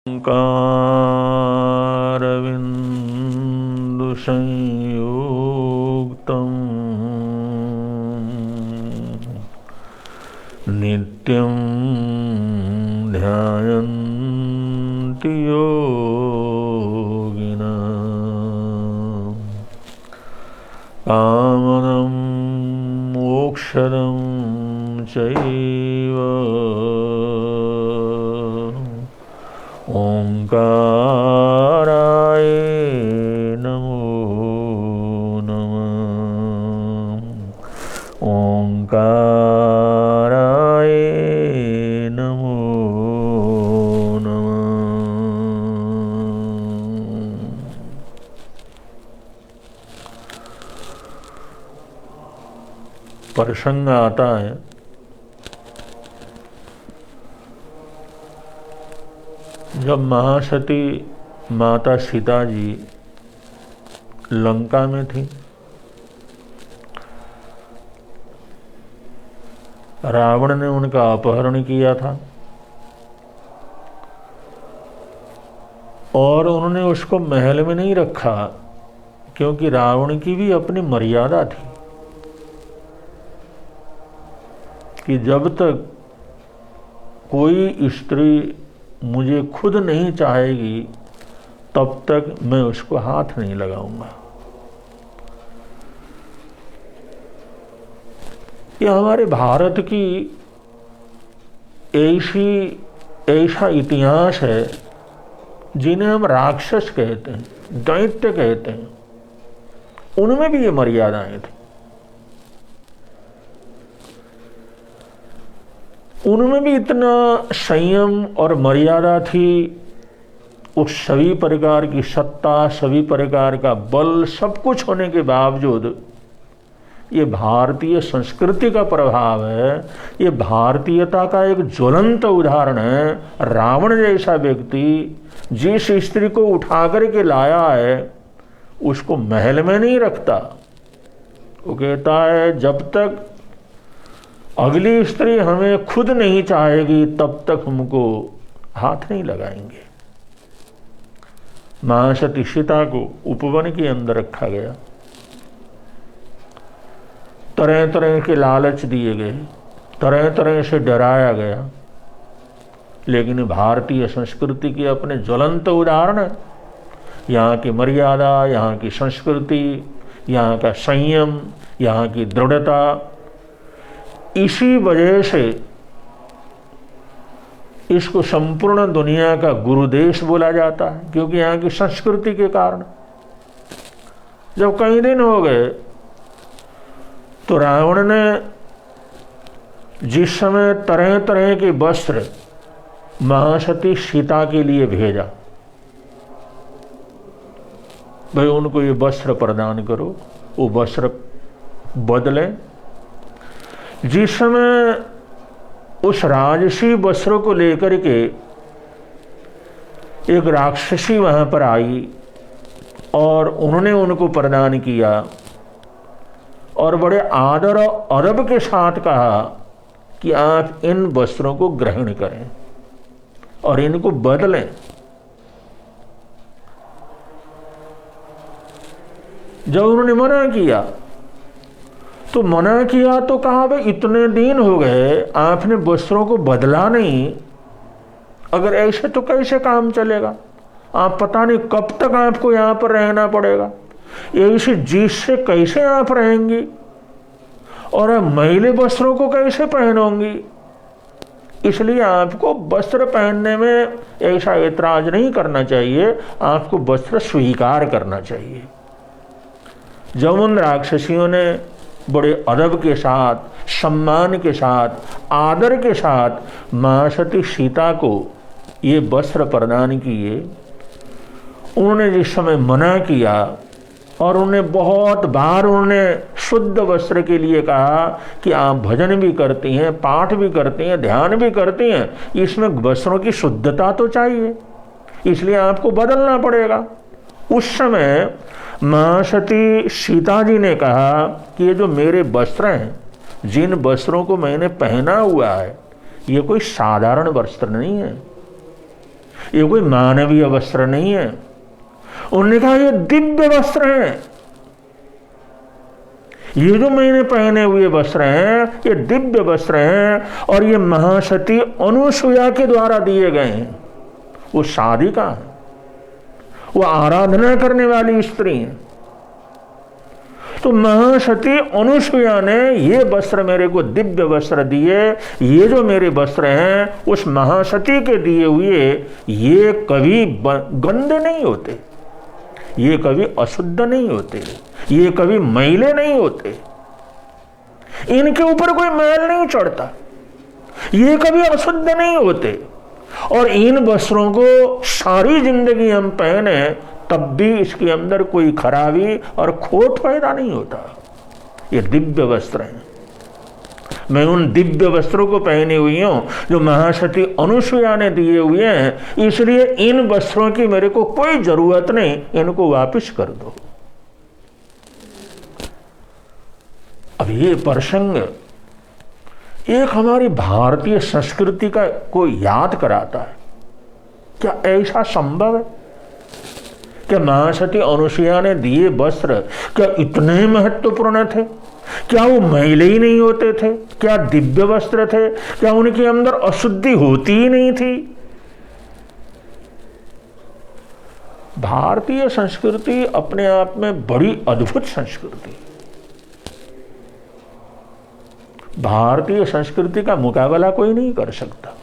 कारविन्दुसंयुक्तं नित्यं ध्यायन्ति योगिनः कामदं मोक्षदं चैव ओंकाराय नमो नमः। ओंकाराय नमो नमः। प्रसंग आता है जब महासती माता सीता जी लंका में थी, रावण ने उनका अपहरण किया था और उन्होंने उसको महल में नहीं रखा, क्योंकि रावण की भी अपनी मर्यादा थी कि जब तक कोई स्त्री मुझे खुद नहीं चाहेगी तब तक मैं उसको हाथ नहीं लगाऊंगा। ये हमारे भारत की ऐसा इतिहास है जिन्हें हम राक्षस कहते हैं, दैत्य कहते हैं, उनमें भी ये मर्यादाएं थी। उनमें भी इतना संयम और मर्यादा थी। उस सभी प्रकार की सत्ता, सभी प्रकार का बल, सब कुछ होने के बावजूद ये भारतीय संस्कृति का प्रभाव है। ये भारतीयता का एक ज्वलंत उदाहरण है। रावण जैसा व्यक्ति जिस स्त्री को उठा करके लाया है उसको महल में नहीं रखता। वो कहता है जब तक अगली स्त्री हमें खुद नहीं चाहेगी तब तक हमको हाथ नहीं लगाएंगे। महासती सीता को उपवन के अंदर रखा गया, तरह तरह के लालच दिए गए, तरह तरह से डराया गया, लेकिन भारतीय संस्कृति के अपने ज्वलंत उदाहरण है। यहाँ की मर्यादा, यहाँ की संस्कृति, यहाँ का संयम, यहाँ की दृढ़ता, इसी वजह से इसको संपूर्ण दुनिया का गुरुदेश बोला जाता है, क्योंकि यहाँ की संस्कृति के कारण। जब कई दिन हो गए तो रावण ने जिस समय तरह तरह के वस्त्र महासती सीता के लिए भेजा, भाई उनको ये वस्त्र प्रदान करो, वो वस्त्र बदले। जिस समय उस राजसी वस्त्रों को लेकर के एक राक्षसी वहां पर आई और उन्होंने उनको प्रदान किया और बड़े आदर और अदब के साथ कहा कि आप इन वस्त्रों को ग्रहण करें और इनको बदलें। जब उन्होंने मना किया तो कहा भाई इतने दिन हो गए आपने वस्त्रों को बदला नहीं, अगर ऐसे तो कैसे काम चलेगा? आप पता नहीं कब तक आपको यहाँ पर रहना पड़ेगा, ऐसे जिससे कैसे आप रहेंगी और आप मैले वस्त्रों को कैसे पहनोगी? इसलिए आपको वस्त्र पहनने में ऐसा ऐतराज नहीं करना चाहिए, आपको वस्त्र स्वीकार करना चाहिए। जब उन राक्षसियों ने बड़े अदब के साथ, सम्मान के साथ, आदर के साथ महासती सीता को ये वस्त्र प्रदान किए, उन्होंने जिस समय मना किया और उन्हें बहुत बार उन्होंने शुद्ध वस्त्र के लिए कहा कि आप भजन भी करती हैं, पाठ भी करती हैं, ध्यान भी करती हैं, इसमें वस्त्रों की शुद्धता तो चाहिए, इसलिए आपको बदलना पड़ेगा। उस समय महासती सीता जी ने कहा कि ये जो मेरे वस्त्र हैं, जिन वस्त्रों को मैंने पहना हुआ है, ये कोई साधारण वस्त्र नहीं है, ये कोई मानवीय वस्त्र नहीं है। उन्होंने कहा ये दिव्य वस्त्र हैं, ये जो मैंने पहने हुए वस्त्र हैं ये दिव्य वस्त्र हैं और ये महासती अनुसुया के द्वारा दिए गए हैं। वो साधिका है, वो आराधना करने वाली स्त्री है। तो महासती अनुसुया ने ये वस्त्र मेरे को दिव्य वस्त्र दिए। ये जो मेरे वस्त्र हैं उस महासती के दिए हुए, ये कभी गंदे नहीं होते, ये कभी अशुद्ध नहीं होते, ये कभी मैले नहीं होते, इनके ऊपर कोई मैल नहीं चढ़ता, ये कभी अशुद्ध नहीं होते। और इन वस्त्रों को सारी जिंदगी हम पहने तब भी इसके अंदर कोई खराबी और खोट पैदा नहीं होता। ये दिव्य वस्त्र हैं। मैं उन दिव्य वस्त्रों को पहनी हुई हूं जो महासती अनुसुया ने दिए हुए हैं, इसलिए इन वस्त्रों की मेरे को कोई जरूरत नहीं, इनको वापस कर दो। अब ये प्रसंग एक हमारी भारतीय संस्कृति का को याद कराता है। क्या ऐसा संभव है? क्या महासती अनुसुया ने दिए वस्त्र क्या इतने महत्वपूर्ण थे? क्या वो मैले ही नहीं होते थे? क्या दिव्य वस्त्र थे? क्या उनके अंदर अशुद्धि होती ही नहीं थी? भारतीय संस्कृति अपने आप में बड़ी अद्भुत संस्कृति। भारतीय संस्कृति का मुकाबला कोई नहीं कर सकता।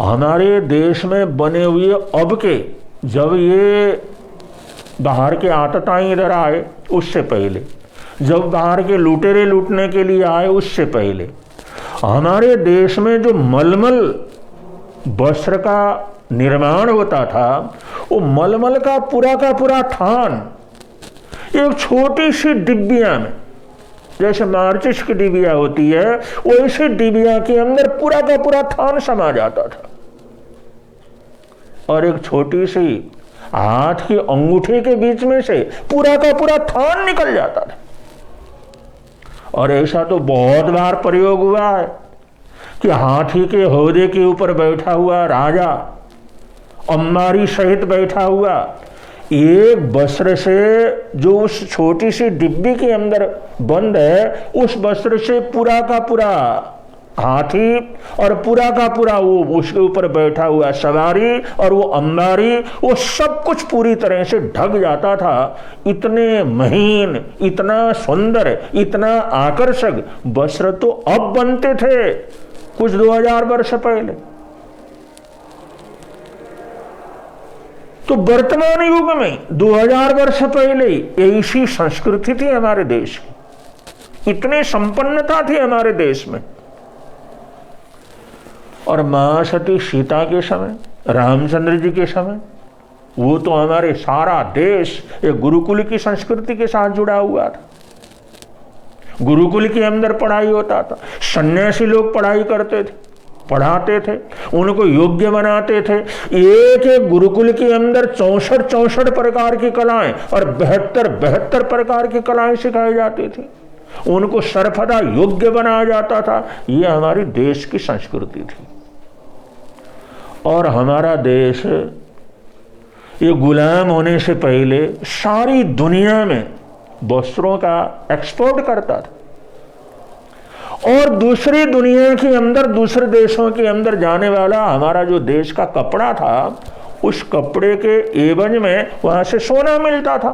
हमारे देश में बने हुए अब के, जब ये बाहर के आतताई इधर आए उससे पहले, जब बाहर के लुटेरे लूटने के लिए आए उससे पहले, हमारे देश में जो मलमल वस्त्र का निर्माण होता था, वो मलमल का पूरा थान एक छोटी सी डिब्बिया में, जैसे मार्चिस की डिबिया होती है वैसे डिबिया के अंदर पूरा थान समा जाता था और एक छोटी सी हाथ की अंगूठे के बीच में से पूरा थान निकल जाता था। और ऐसा तो बहुत बार प्रयोग हुआ है कि हाथी के हौदे के ऊपर बैठा हुआ राजा अंबारी सहित बैठा हुआ, एक वस्त्र से जो उस छोटी सी डिब्बी के अंदर बंद है, उस वस्त्र से पूरा हाथी और पूरा वो उसके ऊपर बैठा हुआ सवारी और वो अंबारी, वो सब कुछ पूरी तरह से ढक जाता था। इतने महीन, इतना सुंदर, इतना आकर्षक वस्त्र तो अब बनते थे कुछ 2000 वर्ष पहले। तो वर्तमान युग में 2000 वर्ष पहले ऐसी संस्कृति थी हमारे देश की, इतनी संपन्नता थी हमारे देश में। और महासती सीता के समय, रामचंद्र जी के समय, वो तो हमारे सारा देश एक गुरुकुल की संस्कृति के साथ जुड़ा हुआ था। गुरुकुल के अंदर पढ़ाई होता था, सन्यासी लोग पढ़ाई करते थे, पढ़ाते थे, उनको योग्य बनाते थे। एक गुरुकुल के अंदर 64 प्रकार की कलाएं और 72 प्रकार की कलाएं सिखाई जाती थी, उनको सर्वदा योग्य बनाया जाता था। यह हमारी देश की संस्कृति थी। और हमारा देश ये गुलाम होने से पहले सारी दुनिया में वस्त्रों का एक्सपोर्ट करता था और दूसरी दुनिया के अंदर, दूसरे देशों के अंदर जाने वाला हमारा जो देश का कपड़ा था, उस कपड़े के एवज में वहां से सोना मिलता था।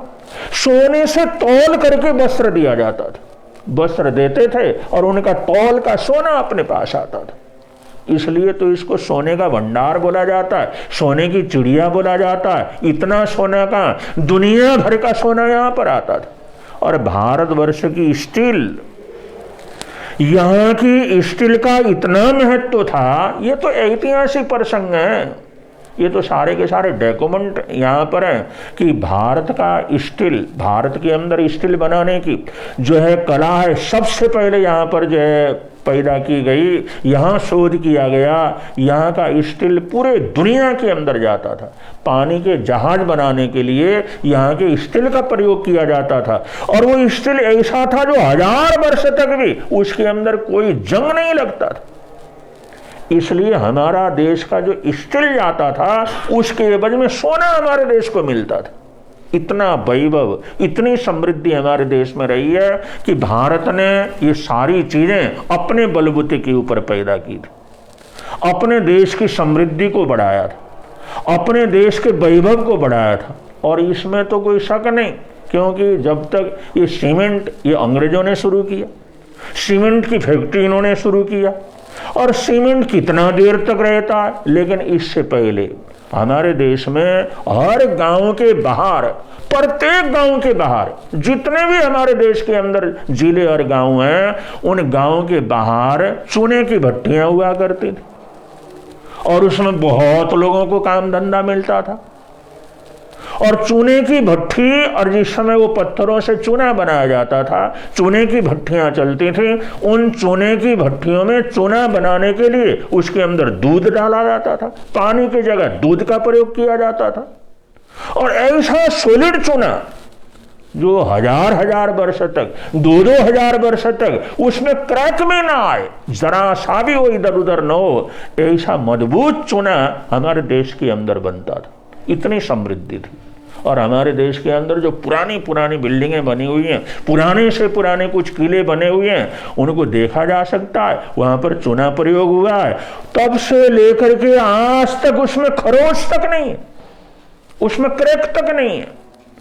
सोने से तौल करके वस्त्र दिया जाता था, वस्त्र देते थे और उनका तौल का सोना अपने पास आता था। इसलिए तो इसको सोने का भंडार बोला जाता है, सोने की चिड़िया बोला जाता है। इतना सोना का, दुनिया भर का सोना यहां पर आता था। और भारतवर्ष की स्टील, यहाँ की स्टील का इतना महत्व था। ये तो ऐतिहासिक प्रसंग है, ये तो सारे के सारे डॉक्यूमेंट यहाँ पर हैं कि भारत का स्टील, भारत के अंदर स्टील बनाने की जो है कला है, सबसे पहले यहाँ पर जो है पैदा की गई, यहाँ शोध किया गया। यहाँ का स्टील पूरे दुनिया के अंदर जाता था। पानी के जहाज बनाने के लिए यहाँ के स्टील का प्रयोग किया जाता था और वो स्टील ऐसा था जो 1000 वर्ष तक भी उसके अंदर कोई जंग नहीं लगता था। इसलिए हमारा देश का जो स्टील जाता था उसके एवज में सोना हमारे देश को मिलता था। इतना वैभव, इतनी समृद्धि हमारे देश में रही है कि भारत ने ये सारी चीजें अपने बलबूते के ऊपर पैदा की थी, अपने देश की समृद्धि को बढ़ाया था, अपने देश के वैभव को बढ़ाया था। और इसमें तो कोई शक नहीं, क्योंकि जब तक ये सीमेंट ये अंग्रेजों ने शुरू किया, सीमेंट की फैक्ट्री इन्होंने शुरू किया, और सीमेंट कितना देर तक रहता है। लेकिन इससे पहले हमारे देश में हर गांव के बाहर, प्रत्येक गांव के बाहर, जितने भी हमारे देश के अंदर जिले और गांव हैं, उन गांव के बाहर चूने की भट्टियां हुआ करती थी और उसमें बहुत लोगों को काम धंधा मिलता था। और चूने की भट्टी, और जिस समय वो पत्थरों से चूना बनाया जाता था, चूने की भट्टियां चलती थी। उन चूने की भट्टियों में चूना बनाने के लिए उसके अंदर दूध डाला जाता था, पानी की जगह दूध का प्रयोग किया जाता था। और ऐसा सॉलिड चूना जो हजार हजार वर्ष तक, 2-2 वर्ष तक उसमें क्रैक में ना आए, जरा सा भी वो इधर उधर न हो, ऐसा मजबूत चूना हमारे देश के अंदर बनता था। इतनी समृद्धि थी। और हमारे देश के अंदर जो पुरानी पुरानी बिल्डिंगें बनी हुई हैं, पुराने से पुराने कुछ किले बने हुए हैं, उनको देखा जा सकता है। वहां पर चूना प्रयोग हुआ है, तब से लेकर के आज तक उसमें खरोच तक नहीं है, उसमें क्रैक तक नहीं है।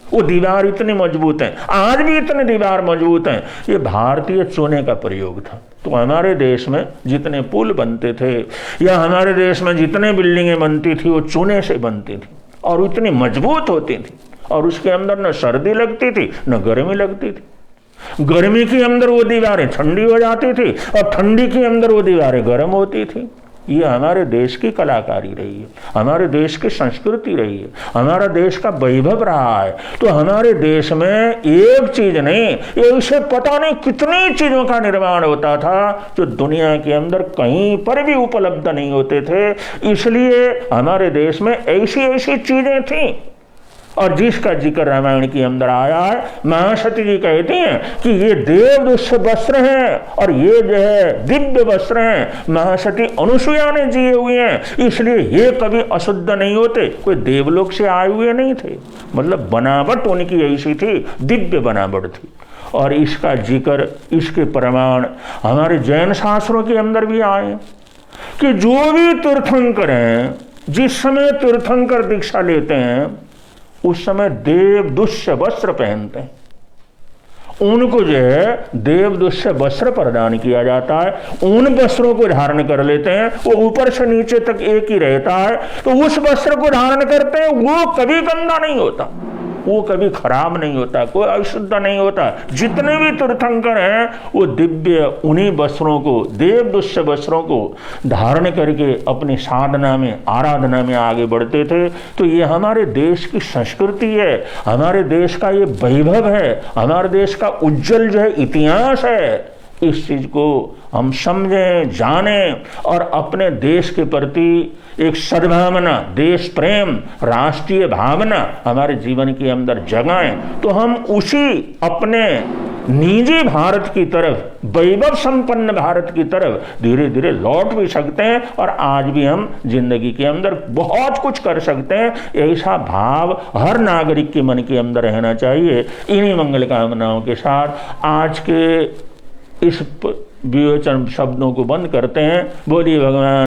वो दीवार इतनी मजबूत है, आज भी इतने दीवार मजबूत हैं। ये भारतीय चूने का प्रयोग था। तो हमारे देश में जितने पुल बनते थे या हमारे देश में जितने बिल्डिंगें बनती थी, वो चूने से बनती थी और इतनी मजबूत होती थी। और उसके अंदर न सर्दी लगती थी न गर्मी लगती थी। गर्मी के अंदर वो दीवारें ठंडी हो जाती थी और ठंडी के अंदर वो दीवारें गर्म होती थी। ये हमारे देश की कलाकारी रही है, हमारे देश की संस्कृति रही है, हमारा देश का वैभव रहा है। तो हमारे देश में एक चीज नहीं, ऐसे पता नहीं कितनी चीजों का निर्माण होता था जो दुनिया के अंदर कहीं पर भी उपलब्ध नहीं होते थे। इसलिए हमारे देश में ऐसी ऐसी चीजें थी, और जिसका जिक्र रामायण के अंदर आया है। महासती जी कहती हैं कि ये देवदुष्य वस्त्र हैं और ये जो है दिव्य वस्त्र हैं, महासती अनुसुईया ने जिए हुए हैं, इसलिए ये कभी अशुद्ध नहीं होते, कोई देवलोक से आए हुए नहीं थे। मतलब बनावट उनकी ऐसी थी, दिव्य बनावट थी। और इसका जिक्र, इसके प्रमाण हमारे जैन शास्त्रों के अंदर भी आए कि जो भी तीर्थंकर हैं, जिस समय तीर्थंकर दीक्षा लेते हैं, उस समय देवदुष्य वस्त्र पहनते हैं, उनको जो है देवदुष्य वस्त्र प्रदान किया जाता है। उन वस्त्रों को धारण कर लेते हैं, वो ऊपर से नीचे तक एक ही रहता है। तो उस वस्त्र को धारण करते हैं, वो कभी गंदा नहीं होता, वो कभी खराब नहीं होता, कोई अशुद्ध नहीं होता। जितने भी तीर्थंकर हैं वो दिव्य उन्हीं वस्त्रों को, देवदुष्य वस्त्रों को धारण करके अपनी साधना में, आराधना में आगे बढ़ते थे। तो ये हमारे देश की संस्कृति है, हमारे देश का ये वैभव है, हमारे देश का उज्जवल जो है इतिहास है। इस चीज को हम समझें, जानें और अपने देश के प्रति एक सद्भावना, देश प्रेम, राष्ट्रीय भावना हमारे जीवन के अंदर जगाएं। तो हम उसी अपने निजी भारत की तरफ, वैभव संपन्न भारत की तरफ धीरे धीरे लौट भी सकते हैं और आज भी हम जिंदगी के अंदर बहुत कुछ कर सकते हैं। ऐसा भाव हर नागरिक के मन के अंदर रहना चाहिए। इन्हीं मंगल कामनाओं के साथ आज के इस विवेचन शब्दों को बंद करते हैं। बोलिए भगवान।